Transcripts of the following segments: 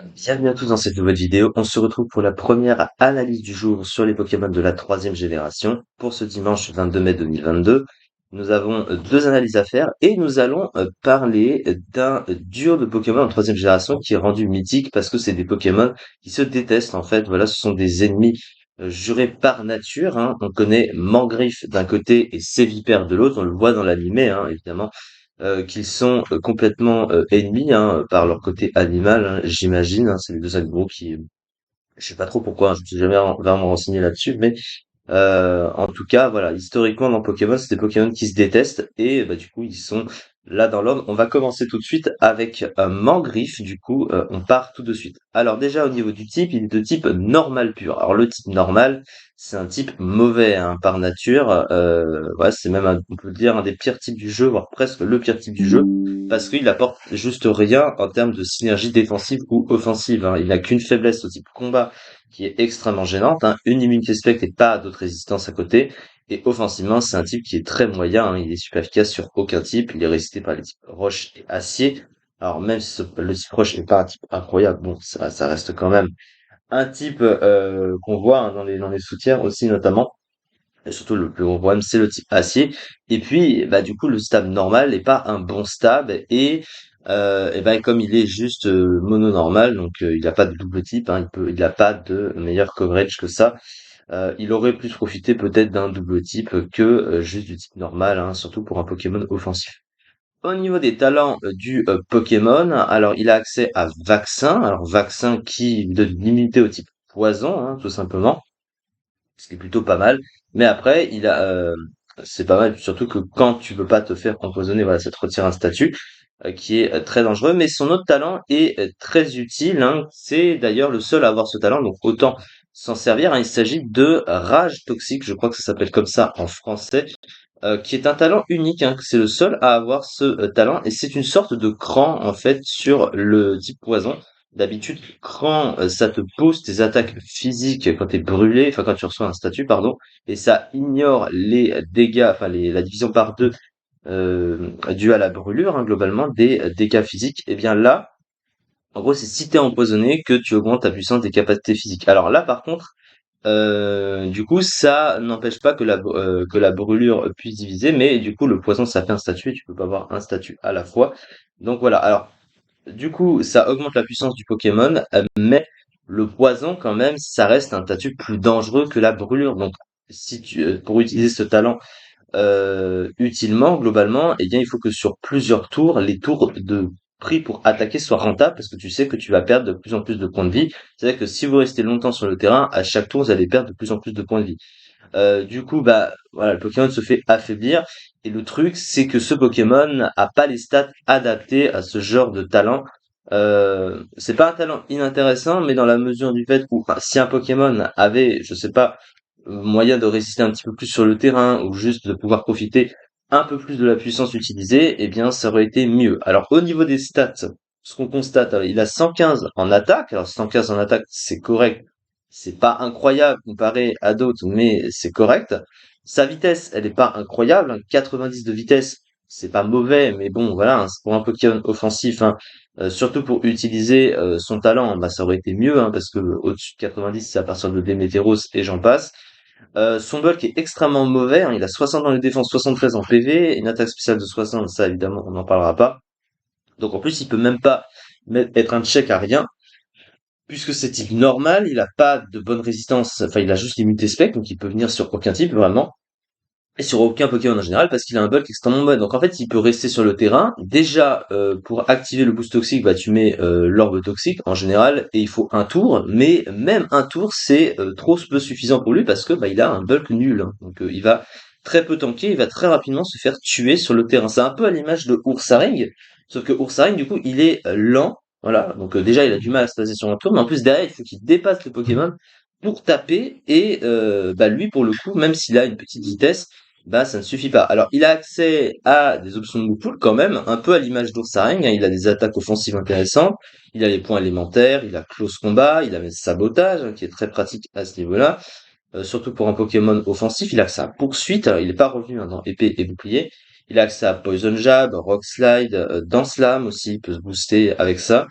Bienvenue à tous dans cette nouvelle vidéo. On se retrouve pour la première analyse du jour sur les Pokémon de la troisième génération. Pour ce dimanche 22 mai 2022, nous avons deux analyses à faire et nous allons parler d'un duo de Pokémon en troisième génération qui est rendu mythique parce que c'est des Pokémon qui se détestent en fait. Voilà, ce sont des ennemis jurés par nature, hein. On connaît Mangriffe d'un côté et Sévipère de l'autre. On le voit dans l'animé, hein, évidemment qu'ils sont complètement ennemis hein, par leur côté animal, hein, j'imagine. Hein, c'est les deux animaux qui, je sais pas trop pourquoi, hein, je me suis jamais vraiment renseigné là-dessus, mais en tout cas, voilà, historiquement dans Pokémon, c'est des Pokémon qui se détestent et bah, du coup, ils sont là dans l'ordre. On va commencer tout de suite avec un Mangriffe, du coup, on part tout de suite. Alors déjà, au niveau du type, il est de type normal pur. Alors le type normal, c'est un type mauvais hein, par nature. Voilà, c'est même, on peut le dire, un des pires types du jeu, voire presque le pire type du jeu, parce qu'il apporte juste rien en termes de synergie défensive ou offensive. Hein. Il n'a qu'une faiblesse au type combat qui est extrêmement gênante, hein. Une immunité spectre et pas d'autres résistances à côté. Et offensivement, c'est un type qui est très moyen, hein. Il est super efficace sur aucun type. Il est résisté par les types roche et acier. Alors même si le type roche n'est pas un type incroyable, bon, ça reste quand même un type qu'on voit hein, dans les soutiens aussi notamment. Et surtout, le plus gros problème, c'est le type acier. Et puis, bah, du coup, le stab normal n'est pas un bon stab. Et ben, comme il est juste mono normal, donc il n'a pas de double type, hein, il n'a pas de meilleur coverage que ça. Il aurait pu profiter peut-être d'un double type que juste du type normal, hein, surtout pour un Pokémon offensif. Au niveau des talents du Pokémon, alors il a accès à Vaccin. Alors Vaccin qui lui donne une immunité au type poison, hein, tout simplement ce qui est plutôt pas mal. Mais après, c'est pas mal, surtout que quand tu veux pas te faire empoisonner, voilà, ça te retire un statut qui est très dangereux. Mais son autre talent est très utile. Hein. C'est d'ailleurs le seul à avoir ce talent, donc autant s'en servir. Hein. Il s'agit de Rage Toxique, je crois que ça s'appelle comme ça en français, qui est un talent unique. Hein. C'est le seul à avoir ce talent et c'est une sorte de cran en fait sur le type poison. D'habitude, quand ça te booste tes attaques physiques quand t'es brûlé, enfin quand tu reçois un statut, pardon, et ça ignore les dégâts, enfin la division par deux due à la brûlure, hein, globalement, des dégâts physiques, et bien là, en gros, c'est si t'es empoisonné que tu augmentes ta puissance des capacités physiques. Alors là, par contre, du coup, ça n'empêche pas que la brûlure puisse diviser, mais du coup, le poison, ça fait un statut et tu peux pas avoir un statut à la fois. Donc voilà. Alors, du coup, ça augmente la puissance du Pokémon, mais le poison, quand même, ça reste un statut plus dangereux que la brûlure. Donc, si pour utiliser ce talent utilement, globalement, eh bien, il faut que sur plusieurs tours, les tours de prix pour attaquer soient rentables parce que tu sais que tu vas perdre de plus en plus de points de vie. C'est-à-dire que si vous restez longtemps sur le terrain, à chaque tour, vous allez perdre de plus en plus de points de vie. Du coup, bah voilà, le Pokémon se fait affaiblir. Et le truc, c'est que ce Pokémon a pas les stats adaptés à ce genre de talent. C'est pas un talent inintéressant, mais dans la mesure du fait où enfin, si un Pokémon avait, je sais pas, moyen de résister un petit peu plus sur le terrain ou juste de pouvoir profiter un peu plus de la puissance utilisée, eh bien, ça aurait été mieux. Alors, au niveau des stats, ce qu'on constate, il a 115 en attaque. Alors, 115 en attaque, c'est correct, c'est pas incroyable comparé à d'autres, mais c'est correct. Sa vitesse, elle est pas incroyable, hein. 90 de vitesse, c'est pas mauvais, mais bon, voilà, hein, c'est pour un Pokémon offensif, hein, surtout pour utiliser son talent, bah ça aurait été mieux, hein, parce que au-dessus de 90, c'est à partir de Démétéros et j'en passe. Son bulk est extrêmement mauvais, hein, il a 60 dans les défenses, 73 en PV, une attaque spéciale de 60, ça évidemment, on n'en parlera pas. Donc en plus, il peut même pas être un check à rien. Puisque c'est type normal, il a pas de bonne résistance, enfin il a juste l'immunité spec, donc il peut venir sur aucun type vraiment, et sur aucun Pokémon en général, parce qu'il a un bulk extrêmement mauvais. Donc en fait, il peut rester sur le terrain. Déjà, pour activer le boost toxique, bah tu mets l'orbe toxique en général, et il faut un tour, mais même un tour, c'est trop peu suffisant pour lui, parce que bah il a un bulk nul. Hein. Donc il va très peu tanker, il va très rapidement se faire tuer sur le terrain. C'est un peu à l'image de Ursaring, sauf que Ursaring, du coup, il est lent, voilà, donc déjà il a du mal à se placer sur un tour, mais en plus derrière, il faut qu'il dépasse le Pokémon pour taper, et bah lui, pour le coup, même s'il a une petite vitesse, bah ça ne suffit pas. Alors il a accès à des options de move pool quand même, un peu à l'image d'Ursaring, hein. Il a des attaques offensives intéressantes, il a les points élémentaires, il a close combat, il a même sabotage, hein, qui est très pratique à ce niveau-là, surtout pour un Pokémon offensif. Il a accès à poursuite, alors il n'est pas revenu hein, dans épée et bouclier, il a accès à Poison Jab, Rock Slide, Dance Slam aussi, il peut se booster avec ça.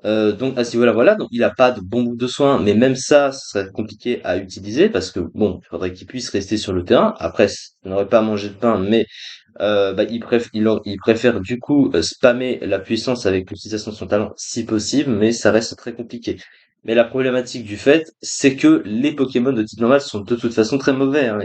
Donc à ce niveau-là, voilà, donc il a pas de bon bout de soin, mais même ça, ce serait compliqué à utiliser parce que bon, il faudrait qu'il puisse rester sur le terrain. Après, il n'aurait pas à manger de pain, mais bah, il préfère du coup spammer la puissance avec l'utilisation de son talent si possible, mais ça reste très compliqué. Mais la problématique du fait, c'est que les Pokémon de type normal sont de toute façon très mauvais, hein.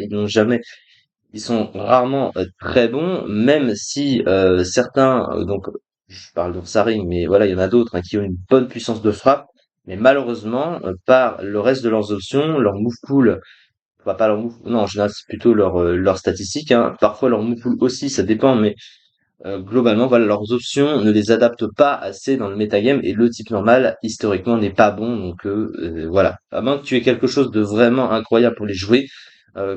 Ils sont rarement très bons, même si certains, donc je parle d'Ursaring, mais voilà, il y en a d'autres hein, qui ont une bonne puissance de frappe, mais malheureusement, par le reste de leurs options, leur move pool, enfin pas leur move, non, en général c'est plutôt leur statistique, hein, parfois leur move pool aussi, ça dépend, mais globalement, voilà, leurs options ne les adaptent pas assez dans le metagame et le type normal, historiquement, n'est pas bon. Donc voilà. À moins que tu aies quelque chose de vraiment incroyable pour les jouer,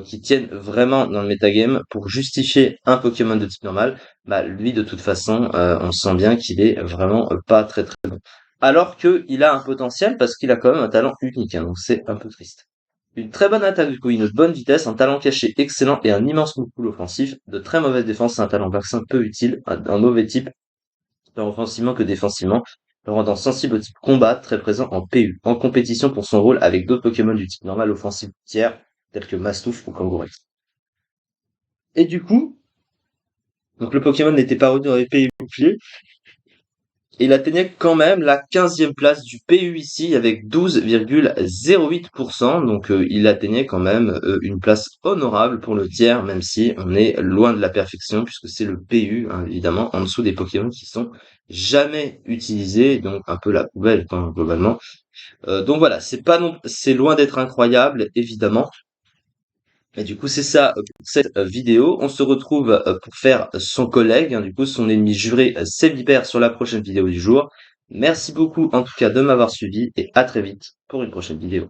qui tiennent vraiment dans le metagame pour justifier un Pokémon de type normal, bah lui de toute façon, on sent bien qu'il est vraiment pas très très bon. Alors que il a un potentiel parce qu'il a quand même un talent unique, hein, donc c'est un peu triste. Une très bonne attaque du coup, une bonne vitesse, un talent caché excellent et un immense move pool offensif. De très mauvaise défense, c'est un talent vaccin peu utile, un mauvais type, tant offensivement que défensivement, le rendant sensible au type combat, très présent en PU, en compétition pour son rôle avec d'autres Pokémon du type normal offensif tiers, tels que Mastouf ou Kangourex. Et du coup, donc le Pokémon n'était pas revu dans les PU boucliers, il atteignait quand même la 15e place du PU ici avec 12,08%. Donc il atteignait quand même une place honorable pour le tiers, même si on est loin de la perfection, puisque c'est le PU, hein, évidemment, en dessous des Pokémon qui sont jamais utilisés, donc un peu la poubelle, hein, globalement. Donc voilà, c'est pas non, c'est loin d'être incroyable, évidemment. Et du coup, c'est ça pour cette vidéo. On se retrouve pour faire son collègue, hein, du coup, son ennemi juré, Célibert, sur la prochaine vidéo du jour. Merci beaucoup en tout cas de m'avoir suivi et à très vite pour une prochaine vidéo.